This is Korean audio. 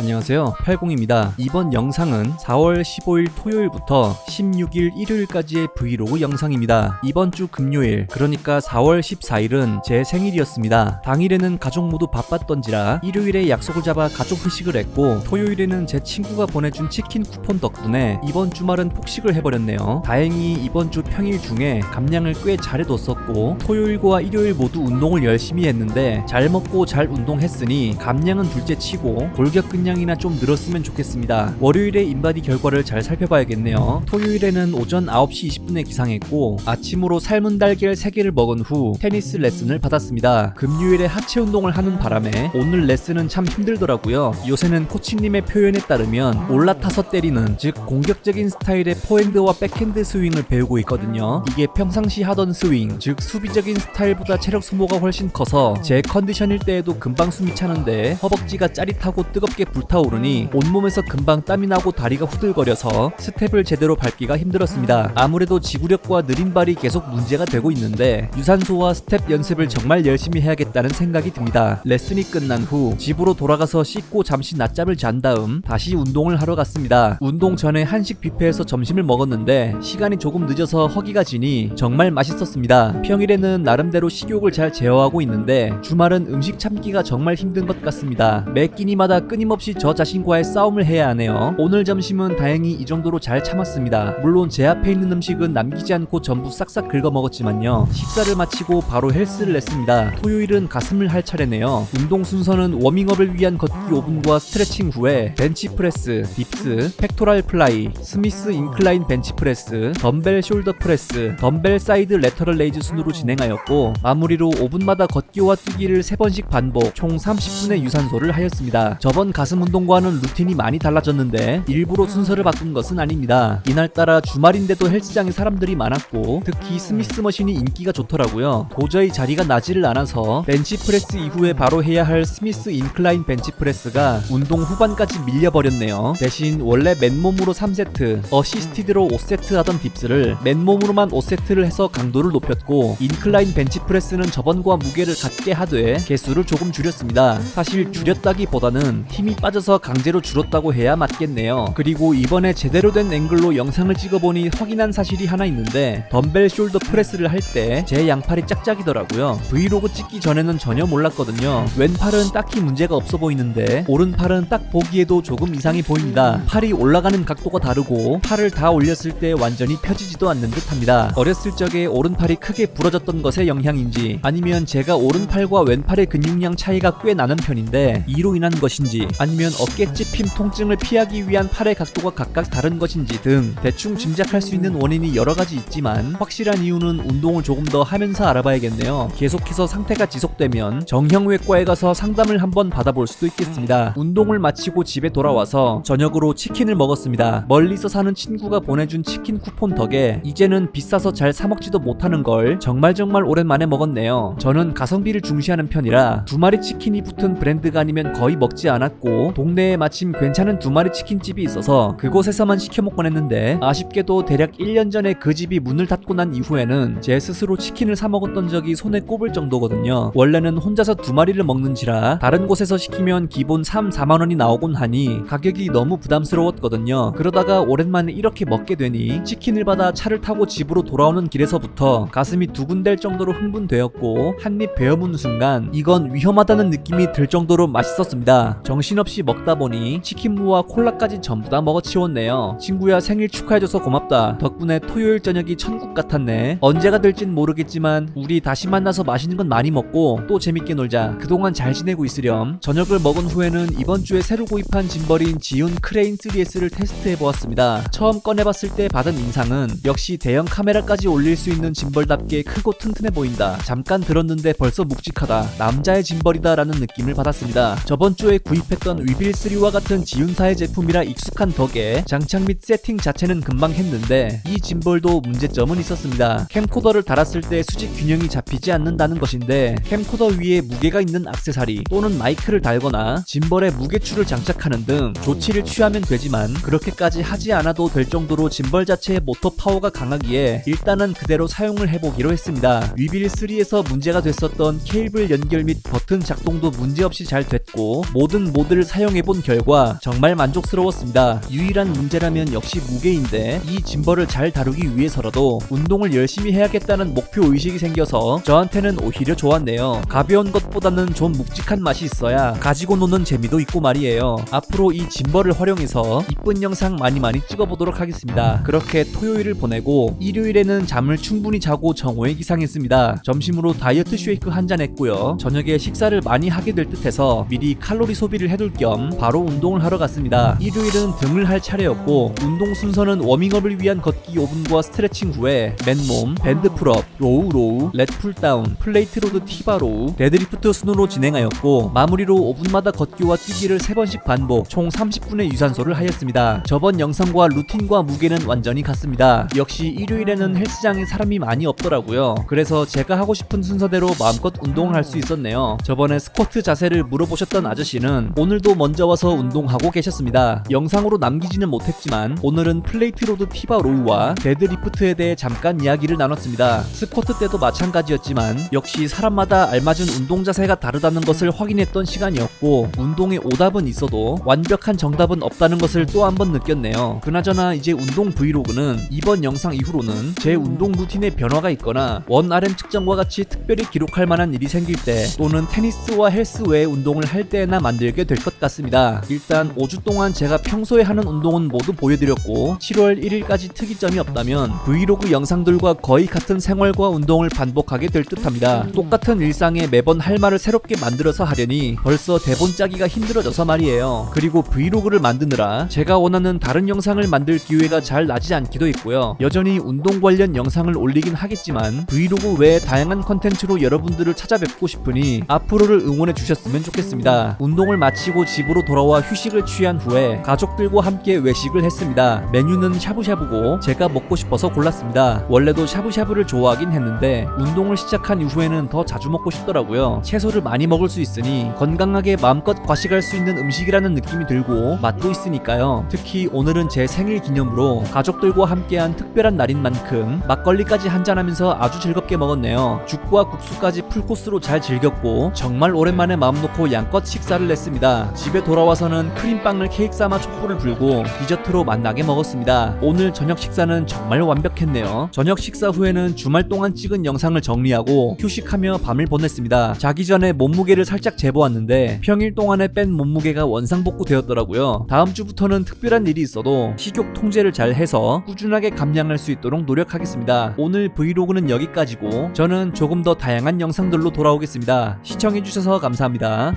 안녕하세요, 팔공입니다. 이번 영상은 4월 15일 토요일부터 16일 일요일까지의 브이로그 영상입니다. 이번 주 금요일, 그러니까 4월 14일은 제 생일이었습니다. 당일에는 가족 모두 바빴던지라 일요일에 약속을 잡아 가족 회식을 했고, 토요일에는 제 친구가 보내준 치킨 쿠폰 덕분에 이번 주말은 폭식을 해버렸네요. 다행히 이번 주 평일 중에 감량을 꽤 잘해뒀었고, 토요일과 일요일 모두 운동을 열심히 했는데 잘 먹고 잘 운동했으니 감량은 둘째 치고 골격근량이나 좀 늘었으면 좋겠습니다. 월요일에 인바디 결과를 잘 살펴봐야겠네요. 토요일에는 오전 9시 20분에 기상했고, 아침으로 삶은 달걀 3개를 먹은 후 테니스 레슨을 받았습니다. 금요일에 하체 운동을 하는 바람에 오늘 레슨은 참 힘들더라고요. 요새는 코치님의 표현에 따르면 올라타서 때리는, 즉 공격적인 스타일의 포핸드와 백핸드 스윙을 배우고 있거든요. 이게 평상시 하던 스윙, 즉 수비적인 스타일보다 체력 소모가 훨씬 커서 제 컨디션일 때에도 금방 숨이 차는데 허벅지가 짜릿하고 뜨겁게 불타오르니 온몸에서 금방 땀이 나고 다리가 후들거려서 스텝을 제대로 밟기가 힘들었습니다. 아무래도 지구력과 느린 발이 계속 문제가 되고 있는데 유산소와 스텝 연습을 정말 열심히 해야겠다는 생각이 듭니다. 레슨이 끝난 후 집으로 돌아가서 씻고 잠시 낮잠을 잔 다음 다시 운동을 하러 갔습니다. 운동 전에 한식 뷔페에서 점심을 먹었는데 시간이 조금 늦어서 허기가 지니 정말 맛있었습니다. 평일에는 나름대로 식욕을 잘 제어하고 있는데 주말은 음식 참기가 정말 힘든 것 같습니다. 매 끼니마다 끊임없이 저 자신과의 싸움을 해야 하네요. 오늘 점심은 다행히 이 정도로 잘 참았습니다. 물론 제 앞에 있는 음식은 남기지 않고 전부 싹싹 긁어 먹었지만요. 식사를 마치고 바로 헬스를 했습니다. 토요일은 가슴을 할 차례네요. 운동 순서는 워밍업을 위한 걷기 5분과 스트레칭 후에 벤치프레스, 딥스, 팩토랄 플라이, 스미스 인클라인 벤치프레스, 덤벨 숄더 프레스, 덤벨 사이드 레터럴 레이즈 순으로 진행하였고, 마무리로 5분마다 걷기와 뛰기를 3번씩 반복, 총 30분의 유산소를 하였습니다. 저번 가슴 운동과는 루틴이 많이 달라졌는데 일부러 순서를 바꾼 것은 아닙니다. 이날따라 주말인데도 헬스장에 사람들이 많았고 특히 스미스 머신이 인기가 좋더라고요. 도저히 자리가 나지를 않아서 벤치프레스 이후에 바로 해야 할 스미스 인클라인 벤치프레스가 운동 후반까지 밀려버렸네요. 대신 원래 맨몸으로 3세트, 어시스티드로 5세트 하던 딥스를 맨몸으로만 5세트를 해서 강도를 높였고, 인클라인 벤치프레스는 저번과 무게를 같게 하되 개수를 조금 줄였습니다. 사실 줄였다기보다는 힘이 빠져서 강제로 줄었다고 해야 맞겠네요. 그리고 이번에 제대로 된 앵글로 영상을 찍어보니 확인한 사실이 하나 있는데, 덤벨 숄더 프레스를 할 때 제 양팔이 짝짝이더라고요. 브이로그 찍기 전에는 전혀 몰랐거든요. 왼팔은 딱히 문제가 없어 보이는데 오른팔은 딱 보기에도 조금 이상해 보입니다. 팔이 올라가는 각도가 다르고 팔을 다 올렸을 때 완전히 펴지지도 않는 듯 합니다. 어렸을 적에 오른팔이 크게 부러졌던 것의 영향인지, 아니면 제가 오른팔과 왼팔의 근육량 차이가 꽤 나는 편인데 이로 인한 것인지, 아니면 어깨 찝힘 통증을 피하기 위한 팔의 각도가 각각 다른 것인지 등 대충 짐작할 수 있는 원인이 여러가지 있지만, 확실한 이유는 운동을 조금 더 하면서 알아봐야겠네요. 계속해서 상태가 지속되면 정형외과에 가서 상담을 한번 받아볼 수도 있겠습니다. 운동을 마치고 집에 돌아와서 저녁으로 치킨을 먹었습니다. 멀리서 사는 친구가 보내준 치킨 쿠폰 덕에 이제는 비싸서 잘 사먹지도 못하는 걸 정말 오랜만에 먹었네요. 저는 가성비를 중시하는 편이라 2마리 치킨이 붙은 브랜드가 아니면 거의 먹지 않았고, 동네에 마침 괜찮은 2마리 치킨집이 있어서 그곳에서만 시켜 먹곤 했는데, 아쉽게도 대략 1년 전에 그 집이 문을 닫고 난 이후에는 제 스스로 치킨을 사 먹었던 적이 손에 꼽을 정도거든요. 원래는 혼자서 2마리를 먹는지라 다른 곳에서 시키면 기본 3-4만원이 나오곤 하니 가격이 너무 부담스러웠거든요. 그러다가 오랜만에 이렇게 먹게 되니 치킨을 받아 차를 타고 집으로 돌아오는 길에서부터 가슴이 두근댈 정도로 흥분되었고, 한입 베어문 순간 이건 위험하다는 느낌이 들 정도로 맛있었습니다. 정신없이 먹다 보니 치킨무와 콜라까지 전부 다 먹어치웠네요. 친구야, 생일 축하해줘서 고맙다. 덕분에 토요일 저녁이 천국 같았네. 언제가 될진 모르겠지만 우리 다시 만나서 맛있는 건 많이 먹고 또 재밌게 놀자. 그동안 잘 지내고 있으렴. 저녁을 먹은 후에는 이번 주에 새로 구입한 짐벌인 지온 크레인 3S를 테스트해보았습니다. 처음 꺼내봤을 때 받은 인상은 역시 대형 카메라까지 올릴 수 있는 짐벌답게 크고 튼튼해 보인다. 잠깐 들었는데 벌써 묵직하다. 남자의 짐벌이다 라는 느낌을 받았습니다. 저번 주에 구입했던 위빌3와 같은 지윤사의 제품이라 익숙한 덕에 장착 및 세팅 자체는 금방 했는데, 이 짐벌도 문제점은 있었습니다. 캠코더를 달았을 때 수직 균형이 잡히지 않는다는 것인데, 캠코더 위에 무게가 있는 액세서리 또는 마이크를 달거나 짐벌에 무게추를 장착하는 등 조치를 취하면 되지만 그렇게까지 하지 않아도 될 정도로 짐벌 자체의 모터 파워가 강하기에 일단은 그대로 사용을 해보기로 했습니다. 위빌3에서 문제가 됐었던 케이블 연결 및 버튼 작동도 문제없이 잘 됐고, 모든 모드를 사용해본 결과 정말 만족스러웠습니다. 유일한 문제라면 역시 무게인데 이 짐벌을 잘 다루기 위해서라도 운동을 열심히 해야겠다는 목표의식이 생겨서 저한테는 오히려 좋았네요. 가벼운 것보다는 좀 묵직한 맛이 있어야 가지고 노는 재미도 있고 말이에요. 앞으로 이 짐벌을 활용해서 이쁜 영상 많이 찍어보도록 하겠습니다. 그렇게 토요일을 보내고 일요일에는 잠을 충분히 자고 정오에 기상했습니다. 점심으로 다이어트 쉐이크 한 잔 했고요. 저녁에 식사를 많이 하게 될 듯해서 미리 칼로리 소비를 해둘 겸 바로 운동을 하러 갔습니다. 일요일은 등을 할 차례였고 운동 순서는 워밍업을 위한 걷기 5분과 스트레칭 후에 맨몸, 밴드 풀업, 로우, 렛 풀다운, 플레이트 로드 티바 로우, 데드리프트 순으로 진행하였고 마무리로 5분마다 걷기와 뛰기를 3번씩 반복 총 30분의 유산소를 하였습니다. 저번 영상과 루틴과 무게는 완전히 같습니다. 역시 일요일에는 헬스장에 사람이 많이 없더라고요. 그래서 제가 하고 싶은 순서대로 마음껏 운동을 할 수 있었네요. 저번에 스쿼트 자세를 물어보셨던 아저씨는 오늘도 먼저 와서 운동하고 계셨습니다. 영상으로 남기지는 못했지만 오늘은 플레이트 로드 티바 로우와 데드리프트에 대해 잠깐 이야기를 나눴습니다. 스쿼트 때도 마찬가지였지만 역시 사람마다 알맞은 운동 자세가 다르다는 것을 확인했던 시간이었고 운동에 오답은 있어도 완벽한 정답은 없다는 것을 또 한 번 느꼈네요. 그나저나 이제 운동 브이로그는 이번 영상 이후로는 제 운동 루틴에 변화가 있거나 원 RM 측정과 같이 특별히 기록할 만한 일이 생길 때 또는 테니스와 헬스 외에 운동을 할 때나 만들게 될 것 같습니다. 일단 5주 동안 제가 평소에 하는 운동은 모두 보여드렸고 7월 1일까지 특이점이 없다면 브이로그 영상들과 거의 같은 생활과 운동을 반복하게 될 듯합니다. 똑같은 일상에 매번 할 말을 새롭게 만들어서 하려니 벌써 대본 짜기가 힘들어져서 말이에요. 그리고 브이로그를 만드느라 제가 원하는 다른 영상을 만들 기회가 잘 나지 않기도 했고요. 여전히 운동 관련 영상을 올리긴 하겠지만 브이로그 외에 다양한 컨텐츠로 여러분들을 찾아뵙고 싶으니 앞으로를 응원해 주셨으면 좋겠습니다. 운동을 마치고 집으로 돌아와 휴식을 취한 후에 가족들과 함께 외식을 했습니다. 메뉴는 샤브샤브고 제가 먹고 싶어서 골랐습니다. 원래도 샤브샤브를 좋아하긴 했는데 운동을 시작한 이후에는 더 자주 먹고 싶더라고요. 채소를 많이 먹을 수 있으니 건강하게 마음껏 과식할 수 있는 음식이라는 느낌이 들고 맛도 있으니까요. 특히 오늘은 제 생일 기념으로 가족들과 함께한 특별한 날인 만큼 막걸리까지 한잔하면서 아주 즐겁게 먹었네요. 죽과 국수까지 풀코스로 잘 즐겼고 정말 오랜만에 마음 놓고 양껏 식사를 했습니다. 집에 돌아와서는 크림빵을 케이크 삶아 촛불을 불고 디저트로 맛나게 먹었습니다. 오늘 저녁 식사는 정말 완벽했네요. 저녁 식사 후에는 주말 동안 찍은 영상을 정리하고 휴식하며 밤을 보냈습니다. 자기 전에 몸무게를 살짝 재보았는데 평일 동안에 뺀 몸무게가 원상복구 되었더라고요. 다음 주부터는 특별한 일이 있어도 식욕 통제를 잘 해서 꾸준하게 감량할 수 있도록 노력하겠습니다. 오늘 브이로그는 여기까지고 저는 조금 더 다양한 영상들로 돌아오겠습니다. 시청해주셔서 감사합니다.